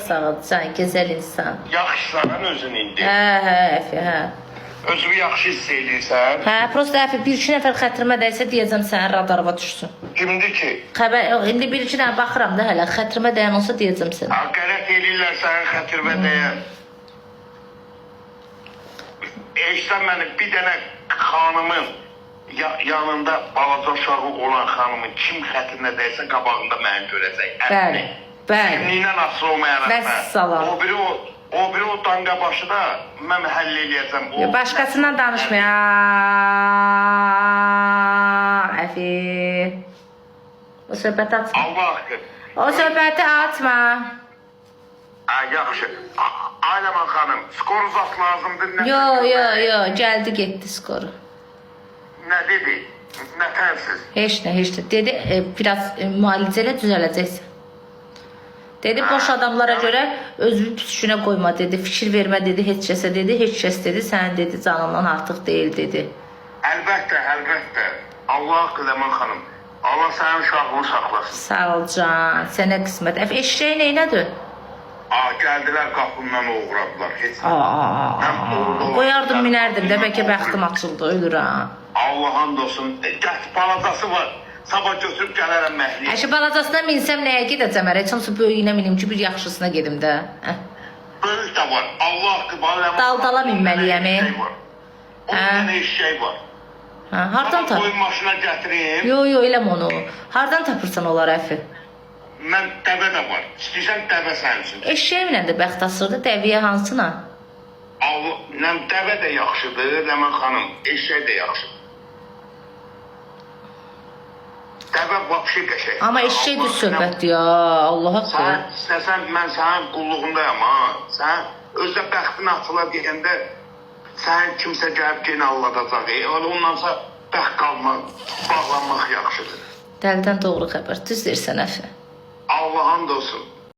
Sağ ol, can, gözəl insan. Yaxşısan özün indi. Hə, Əfi, hə. Özünü yaxşı hiss edirsən. Hə, prosta Əfi, bir-iki nəfər xətrimə dəysə deyəcəm sənin radarıva düşsün. Kimdir ki? Xəbər, indi bir-iki nəfər baxıram da hələ, xətrimə dəyən olsa deyəcəm sənə. Qələt eləyirlər sənin xətirmə dəyər. Eşsən məni bir dənə xanımın yanında balaca uşağı olan xanımın kim xətrinə dəysə qabağında məni görəcək. Bəli, bəli. Kimliyindən asılı olmayaraq. Vəssalam. O biri o danqabaşı da mən həll eləyəcəm. Başqasından danışmaya. Əfi. O söhbəti açma. Allah haqqı. O söhbəti açma. Yaxşı. Ayləman xanım, skor uzat lazımdır. Yo, gəldi getdi skoru. Nə dedi? Nə tərsiz? Heç nə. Dedi, biraz müalicə ilə düzələcəksən. Dedi, boş adamlara görə özünü püskünə qoyma, dedi. Fikir vermə, dedi, heç kəsə, dedi. Heç kəs, dedi, sənin, dedi, canından artıq deyil, dedi. Əlbəttə. Allah haqqı Ləman xanım. Allah sənin uşağını saxlasın. Sağ ol, can. Sənə qismət. Eşeği neynədir? Gəldilər qapımdan uğradılar. Qoyardım, minərdim də, bəlkə bəxtim açıldı, ölür ha. Allah'ın olsun. Gət balacası var. Sabah götürüb gələrəm məhliyə. Əşi balacasına minsəm nəyə gedəcəm? Heç olmasa böyüyünə minim ki, bir yaxşısına gedim də. Böyük də var. Allah haqqı var. Daldala minməliyəm. O dənə eşək var. Hardan tapırsan? Qoyun maşına gətireyim. Yo, eləm onu. Hardan tapırsan onlar Əfi? Mən dəvə də var. İstəyirsən dəvə sənin üçün. Eşeğimlə də bəxt asırdı, dəviyə hansına? Dəvə də yaxşıdır, Ləman xanım. Eşək də yaxşıdır. Dəvə vapşı qəşək. Amma eşək düz söhbət ya, Allah haqqı. Sən istəsən, mən sənin qulluğundayım ha. Sən özdə bəxtin açıla deyəndə sənin kimsə gəlib yenə alladacaq. Ondansa bəxt qalmaq, bağlanmaq yaxşıdır. Dəldən doğru xəbər, düz deyirsən Əfi. Allah'ın da olsun.